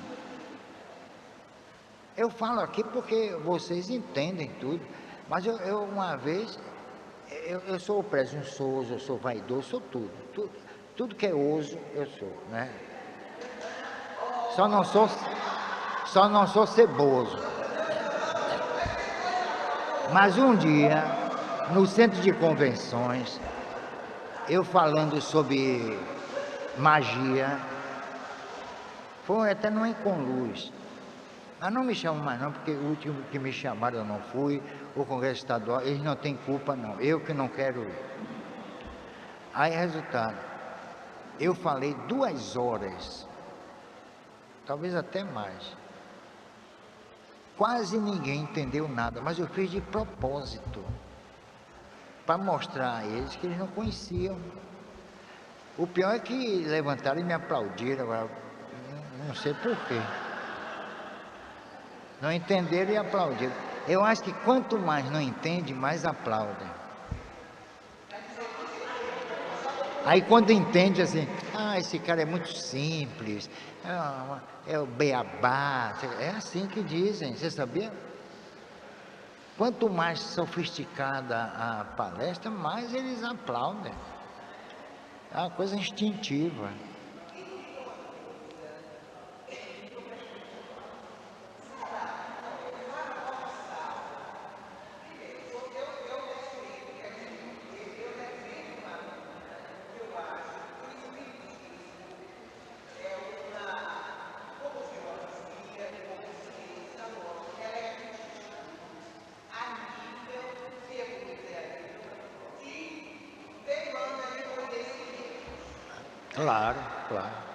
Eu falo aqui porque vocês entendem tudo, mas eu uma vez, eu sou presunçoso, eu sou vaidoso, eu sou tudo que é oso, eu sou, né? Só não sou ceboso. Mas um dia, no centro de convenções, eu falando sobre magia, foi até no Enconluz. Mas não me chamam mais não, porque o último que me chamaram eu não fui, o Congresso Estadual, eles não têm culpa não, eu que não quero ir. Aí, resultado, eu falei 2 horas, talvez até mais. Quase ninguém entendeu nada, mas eu fiz de propósito, para mostrar a eles que eles não conheciam. O pior é que levantaram e me aplaudiram, agora, não sei porquê. Não entenderam e aplaudiram. Eu acho que quanto mais não entende, mais aplaudem. Aí quando entende assim, esse cara é muito simples, é o beabá, é assim que dizem, você sabia? Quanto mais sofisticada a palestra, mais eles aplaudem. É uma coisa instintiva. Claro, claro.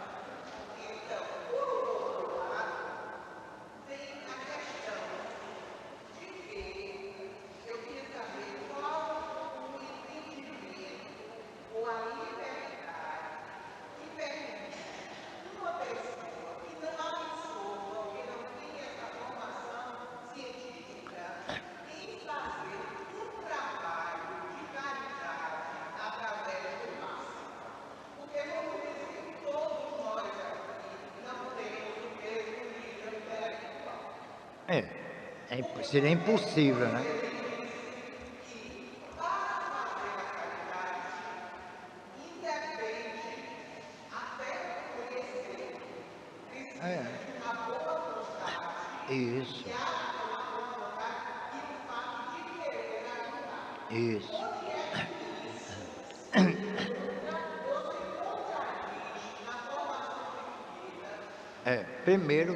Seria impossível, né? Isso. Isso. Primeiro.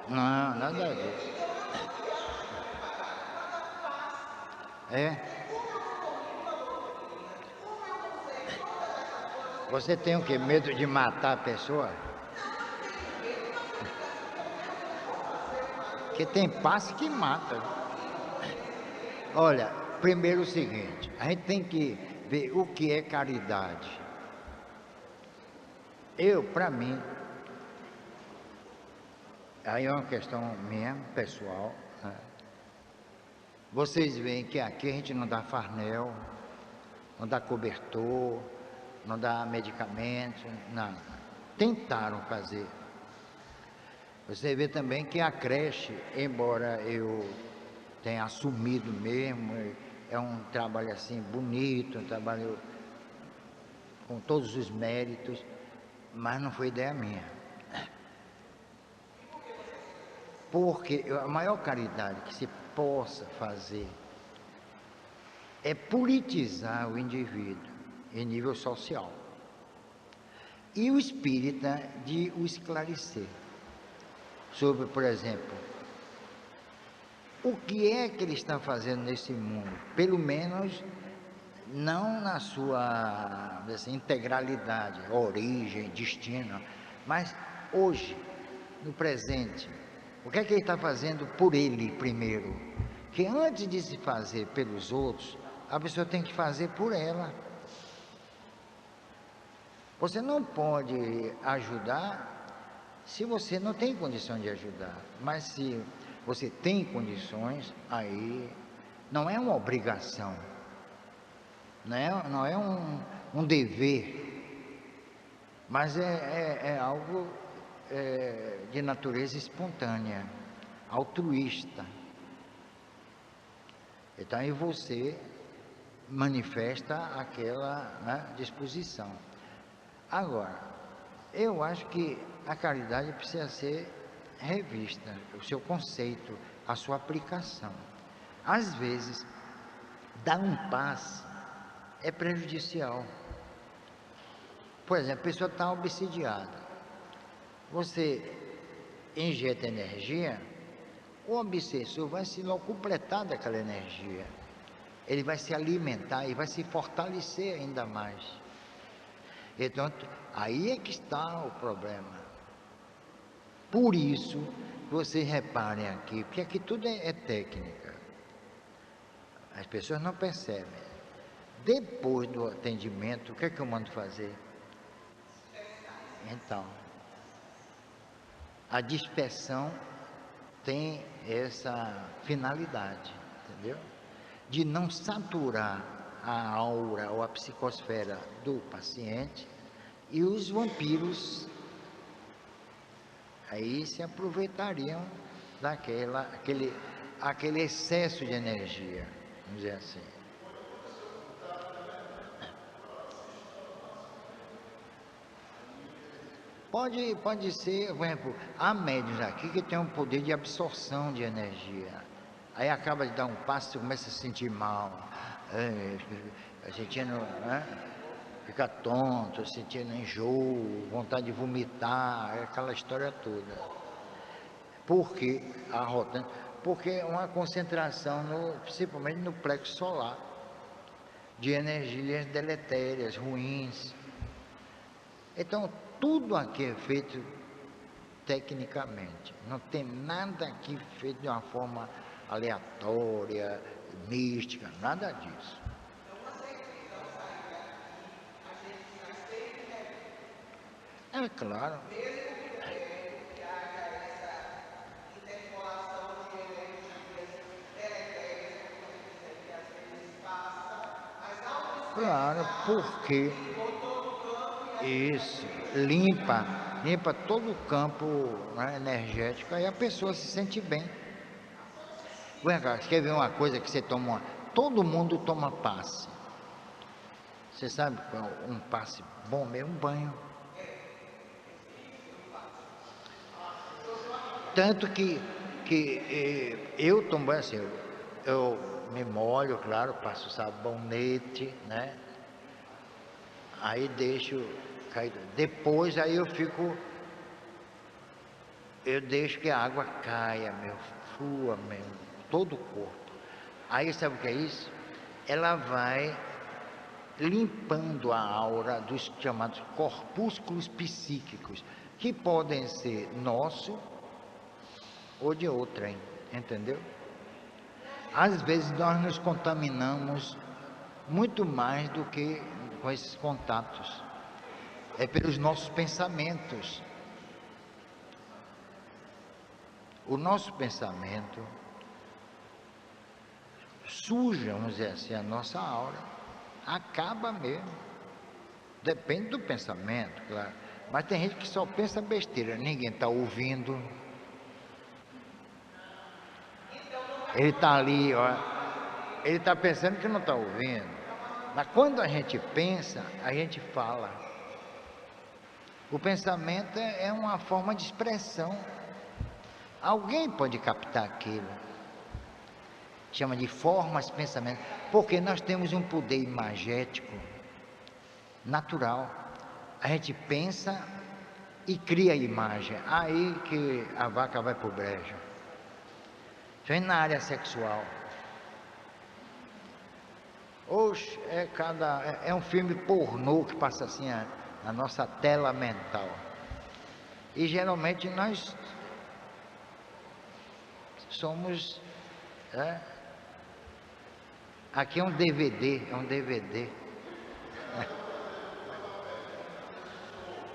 Não, nada disso. Você tem o quê? Medo de matar a pessoa? Porque tem passe que mata. Olha, primeiro o seguinte, a gente tem que ver o que é caridade. Para mim, aí é uma questão minha, pessoal, né? Vocês veem que aqui a gente não dá farnel, não dá cobertor, não dá medicamento, nada. Tentaram fazer. Você vê também que a creche, embora eu tenha assumido mesmo, é um trabalho assim bonito, um trabalho com todos os méritos, mas não foi ideia minha. Porque a maior caridade que se possa fazer é politizar o indivíduo em nível social. E o espírita de o esclarecer sobre, por exemplo, o que é que ele está fazendo nesse mundo, pelo menos não na sua assim, integralidade, origem, destino, mas hoje, no presente, o que é que ele está fazendo por ele primeiro? Que antes de se fazer pelos outros, a pessoa tem que fazer por ela. Você não pode ajudar se você não tem condição de ajudar, mas se você tem condições, aí não é uma obrigação, não é um dever, mas é algo de natureza espontânea, altruísta. Então aí você manifesta aquela, né, disposição. Agora, eu acho que a caridade precisa ser revista, o seu conceito, a sua aplicação. Às vezes, dar um passe é prejudicial. Por exemplo, a pessoa está obsidiada. Você injeta energia, o obsessor vai se locupletar daquela energia. Ele vai se alimentar e vai se fortalecer ainda mais. Então, aí é que está o problema. Por isso, vocês reparem aqui, porque aqui tudo é técnica. As pessoas não percebem. Depois do atendimento, o que é que eu mando fazer? Então, a dispersão tem essa finalidade, entendeu? De não saturar a aura ou a psicosfera do paciente, e os vampiros aí se aproveitariam aquele excesso de energia, vamos dizer assim. Pode ser, por exemplo, há médiuns aqui que tem um poder de absorção de energia. Aí acaba de dar um passo, você começa a se sentir mal, sentindo, fica tonto, sentindo enjoo, vontade de vomitar, aquela história toda. Por que a rota? Porque é uma concentração, principalmente no plexo solar, de energias deletérias, ruins. Então, tudo aqui é feito tecnicamente. Não tem nada aqui feito de uma forma aleatória, mística, nada disso. É claro. Claro, porque isso limpa todo o campo, né, energético, aí a pessoa se sente bem. Vem cá, você quer ver uma coisa que você toma? Todo mundo toma passe. Você sabe qual é um passe bom mesmo? Um banho. Tanto que eu tomo banho assim, eu me molho, claro, passo sabonete, né? Aí deixo cair. Depois aí eu deixo que a água caia, flua mesmo, todo o corpo. Aí sabe o que é isso? Ela vai limpando a aura dos chamados corpúsculos psíquicos, que podem ser nosso ou de outrem, entendeu? Às vezes nós nos contaminamos muito mais do que com esses contatos. É pelos nossos pensamentos. O nosso pensamento suja, vamos dizer assim, a nossa aura, acaba mesmo. Depende do pensamento, claro. Mas tem gente que só pensa besteira, ninguém está ouvindo. Ele está ali, ó, ele está pensando que não está ouvindo. Mas quando a gente pensa, a gente fala. O pensamento é uma forma de expressão. Alguém pode captar aquilo. Chama de formas de pensamento. Porque nós temos um poder imagético natural. A gente pensa e cria a imagem. Aí que a vaca vai pro brejo. Vem na área sexual. Oxe, é um filme pornô que passa assim na nossa tela mental. E geralmente nós somos. Aqui é um DVD,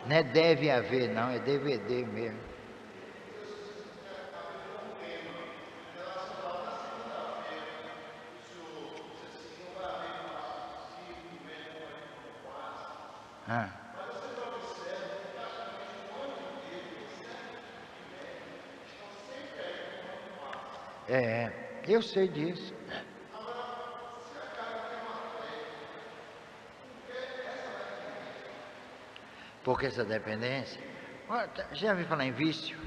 Não é deve haver, não, é DVD mesmo. Ah. Eu sei disso. Porque essa dependência. Já ouviu falar em vício?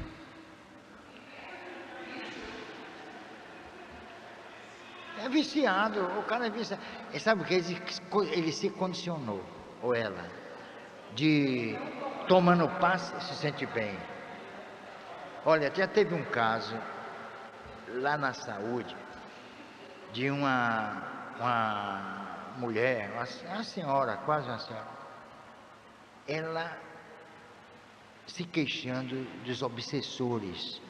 É viciado, o cara é viciado. E sabe o que? Ele se condicionou, ou ela, de tomando passe se sente bem. Olha, já teve um caso lá na saúde de uma mulher, uma senhora, quase uma senhora, ela se queixando dos obsessores.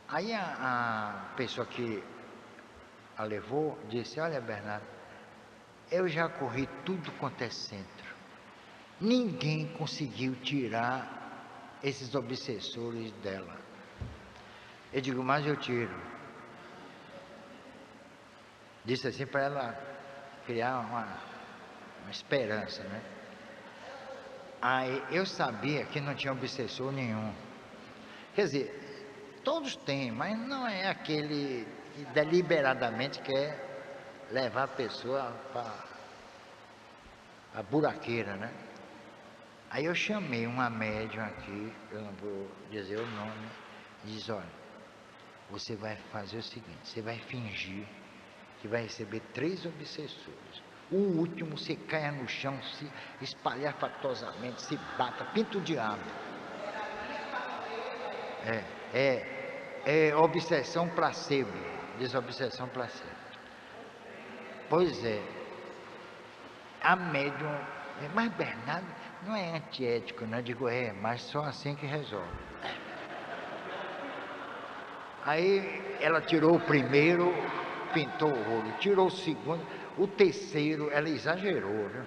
Aí a pessoa que a levou, disse: olha, Bernardo, eu já corri tudo quanto é centro. Ninguém conseguiu tirar esses obsessores dela. Eu digo: mas eu tiro. Disse assim para ela criar uma esperança, né? Aí eu sabia que não tinha obsessor nenhum. Quer dizer, todos têm, mas não é aquele que deliberadamente quer levar a pessoa para a buraqueira, né? Aí eu chamei uma médium aqui, eu não vou dizer o nome, e diz: olha, você vai fazer o seguinte, você vai fingir que vai receber 3 obsessores. O último, você caia no chão, se espalhafatosamente, se bata, pinta o diabo. É obsessão placebo, diz obsessão placebo. Pois é, a médium, mas Bernardo, não é antiético, né? Eu digo: mas só assim que resolve. Aí ela tirou o primeiro, pintou o olho, tirou o segundo, o terceiro, ela exagerou, né?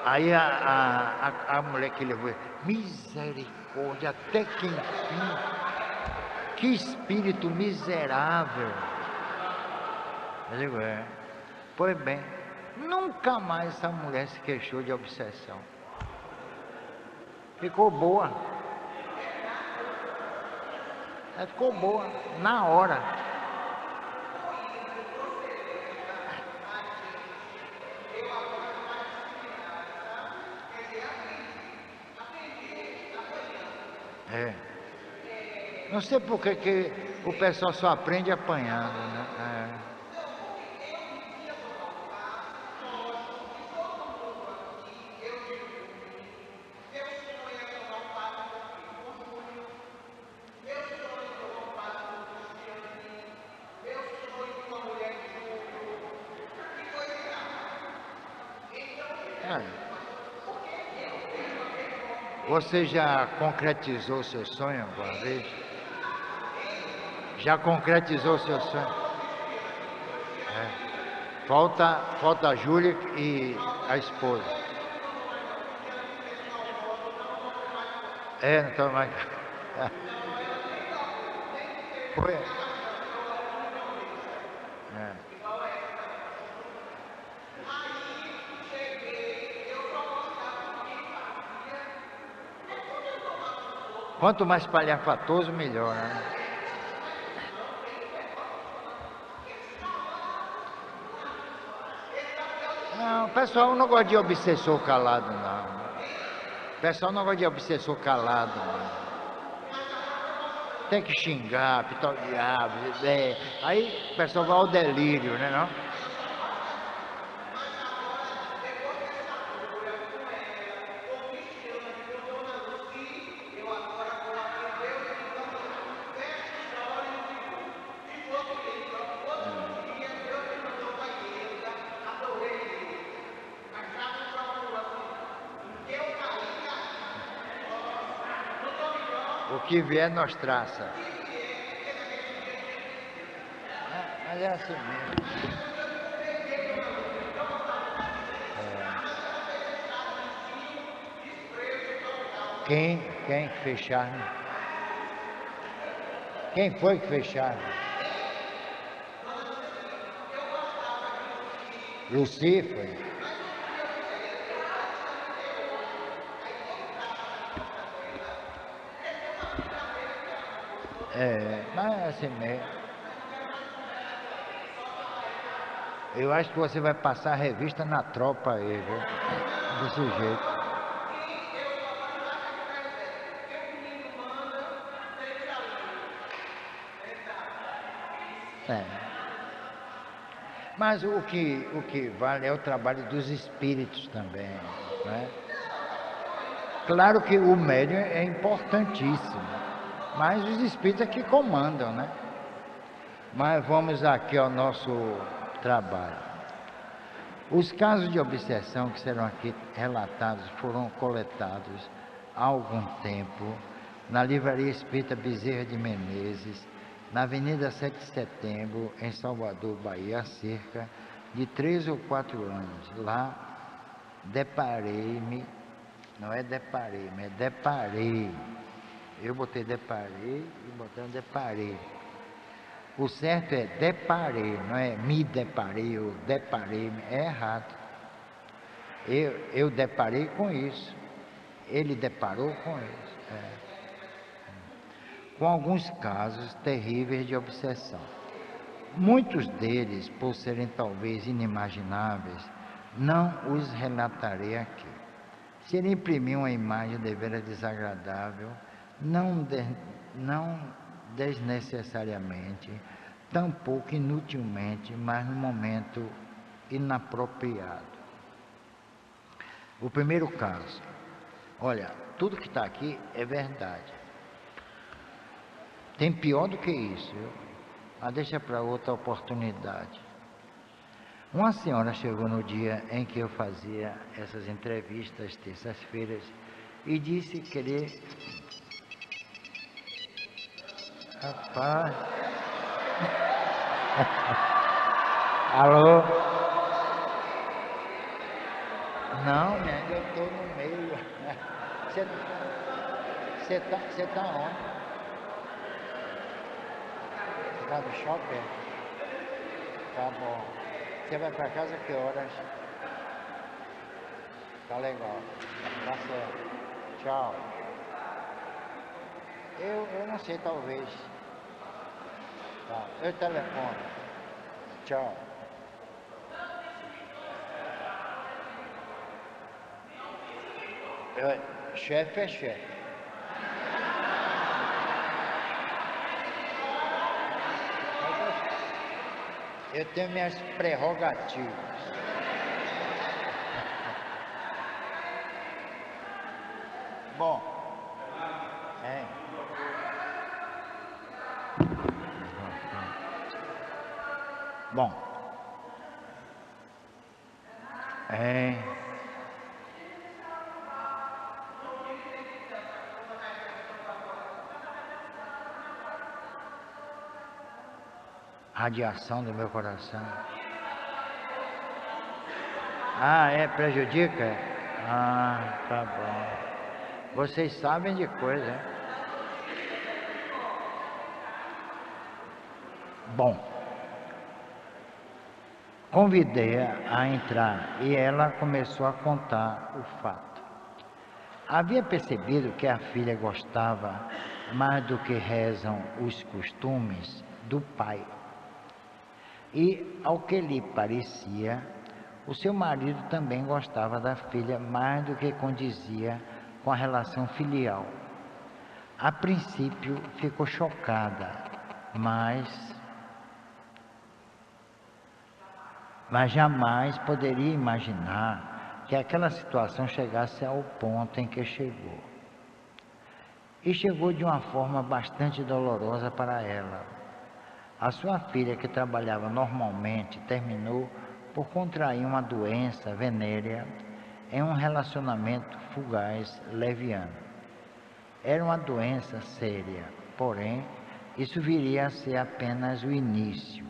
Aí a mulher que levou, misericórdia, até que enfim, que espírito miserável. Eu digo: pois bem, nunca mais essa mulher se queixou de obsessão. Ficou boa. Ela ficou boa, na hora. Não sei por que o pessoal só aprende apanhando, né? Você já concretizou seu sonho alguma vez? Já concretizou seu sonho? Falta a Júlia e a esposa. Não estou mais. Foi. Quanto mais palhafatoso, melhor, né? Não, o pessoal não gosta de obsessor calado, não. O pessoal não gosta de obsessor calado, não. Tem que xingar, pitar o diabo, aí o pessoal vai ao delírio, né, não? O que vier nós traça. Mas é assim mesmo. Quem fecharam? Quem foi que fecharam? Lucifer. Mas é assim mesmo. Eu acho que você vai passar a revista na tropa aí, viu? Desse jeito. Mas o que vale é o trabalho dos espíritos também, né? Claro que o médium é importantíssimo, mas os espíritos é que comandam, né? Mas vamos aqui ao nosso trabalho. Os casos de obsessão que serão aqui relatados foram coletados há algum tempo na Livraria Espírita Bezerra de Menezes, na Avenida 7 de Setembro, em Salvador, Bahia, há cerca de 3 ou 4 anos. Lá deparei-me, não é deparei-me, é deparei. Eu botei deparei e botei deparei. O certo é deparei, não é me deparei ou deparei-me, é errado. Eu deparei com isso, ele deparou com isso. Com alguns casos terríveis de obsessão. Muitos deles, por serem talvez inimagináveis, não os relatarei aqui. Se ele imprimir uma imagem deveras desagradável, não desnecessariamente, tampouco inutilmente, mas no momento inapropriado. O primeiro caso, olha, tudo que está aqui é verdade. Tem pior do que isso, mas deixa para outra oportunidade. Uma senhora chegou no dia em que eu fazia essas entrevistas, terças-feiras, e disse querer... Rapaz... Alô? Não, minha, eu estou no meio. Você tá onde? Você tá no shopping? Tá bom. Você vai para casa que horas? Tá legal. Tá certo. Tchau. Eu não sei, talvez. Tá. Eu telefono. Tchau. Chefe é chefe. Eu tenho minhas prerrogativas. Bom. Bom. Radiação do meu coração. Prejudica? Tá bom. Vocês sabem de coisa, hein? Bom, convidei-a a entrar e ela começou a contar o fato. Havia percebido que a filha gostava, mais do que rezam os costumes, do pai. E, ao que lhe parecia, o seu marido também gostava da filha mais do que condizia com a relação filial. A princípio ficou chocada, mas jamais poderia imaginar que aquela situação chegasse ao ponto em que chegou. E chegou de uma forma bastante dolorosa para ela. A sua filha, que trabalhava normalmente, terminou por contrair uma doença venérea em um relacionamento fugaz leviano. Era uma doença séria, porém, isso viria a ser apenas o início.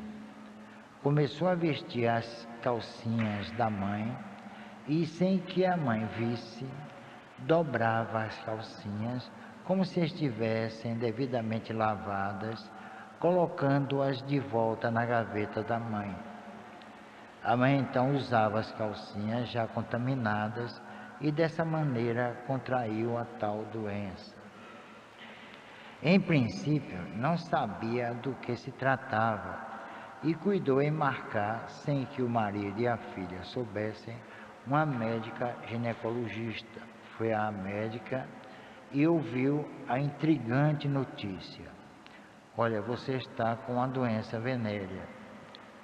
Começou a vestir as calcinhas da mãe e, sem que a mãe visse, dobrava as calcinhas como se estivessem devidamente lavadas, colocando-as de volta na gaveta da mãe. A mãe então usava as calcinhas já contaminadas e dessa maneira contraiu a tal doença. Em princípio, não sabia do que se tratava e cuidou em marcar, sem que o marido e a filha soubessem, uma médica ginecologista. Foi à médica e ouviu a intrigante notícia: olha, você está com uma doença venérea,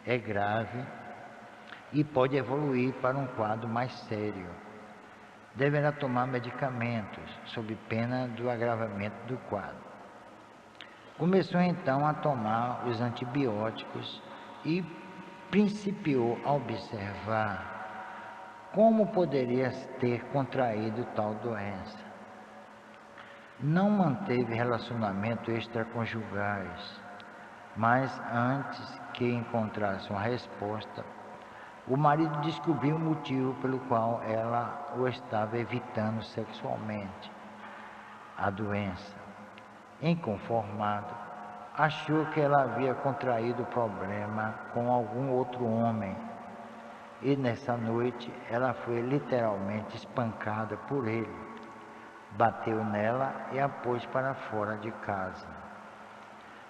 é grave e pode evoluir para um quadro mais sério. Deverá tomar medicamentos, sob pena do agravamento do quadro. Começou então a tomar os antibióticos e principiou a observar como poderia ter contraído tal doença. não manteve relacionamentos extraconjugais, mas antes que encontrasse uma resposta, o marido descobriu o motivo pelo qual ela o estava evitando sexualmente, a doença. Inconformado, achou que ela havia contraído o problema com algum outro homem. E nessa noite ela foi literalmente espancada por ele. Bateu nela e a pôs para fora de casa.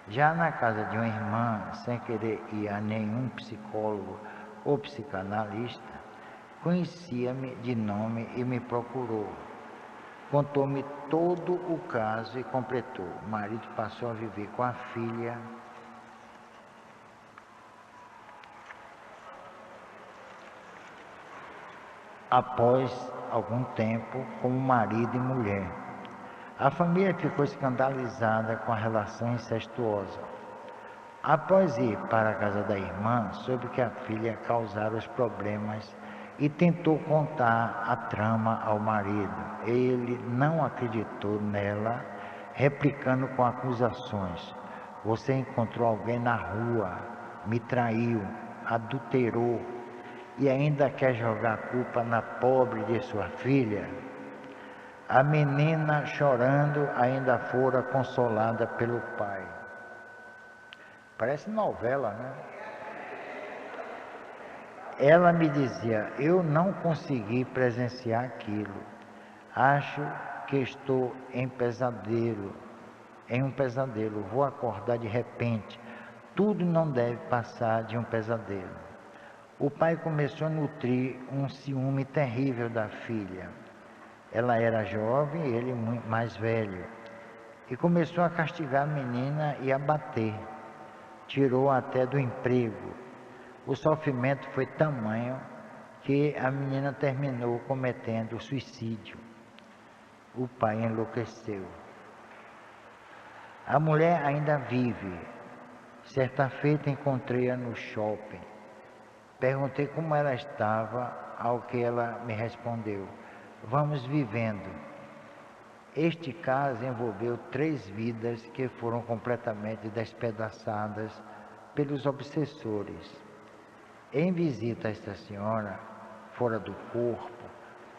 Já na casa de uma irmã, sem querer ir a nenhum psicólogo ou psicanalista, conhecia-me de nome e me procurou. Contou-me todo o caso e completou. O marido passou a viver com a filha. Após algum tempo, como marido e mulher. A família ficou escandalizada com a relação incestuosa. Após ir para a casa da irmã, soube que a filha causara os problemas e tentou contar a trama ao marido. Ele não acreditou nela, replicando com acusações: "Você encontrou alguém na rua, me traiu, adulterou e ainda quer jogar a culpa na pobre de sua filha?" A menina, chorando, ainda fora consolada pelo pai. Parece novela, né? Ela me dizia: "Eu não consegui presenciar aquilo. Acho que estou em um pesadelo. Vou acordar de repente. Tudo não deve passar de um pesadelo." O pai começou a nutrir um ciúme terrível da filha. Ela era jovem e ele muito mais velho. E começou a castigar a menina e a bater. Tirou até do emprego. O sofrimento foi tamanho que a menina terminou cometendo suicídio. O pai enlouqueceu. A mulher ainda vive. Certa feita encontrei-a no shopping. Perguntei como ela estava, ao que ela me respondeu: "Vamos vivendo." Este caso envolveu 3 vidas que foram completamente despedaçadas pelos obsessores. Em visita a esta senhora, fora do corpo,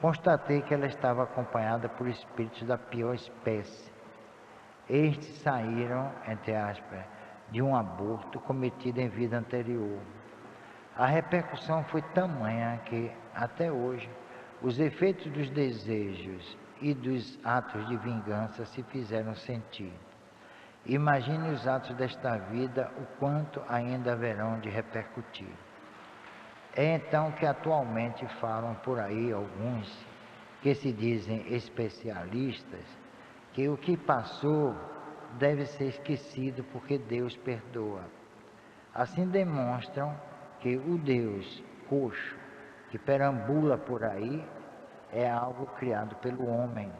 constatei que ela estava acompanhada por espíritos da pior espécie. Estes saíram, entre aspas, de um aborto cometido em vida anterior. A repercussão foi tamanha que, até hoje, os efeitos dos desejos e dos atos de vingança se fizeram sentir. Imagine os atos desta vida, o quanto ainda haverão de repercutir. É então que atualmente falam por aí alguns que se dizem especialistas que o que passou deve ser esquecido porque Deus perdoa. Assim demonstram que o Deus coxo que perambula por aí é algo criado pelo homem.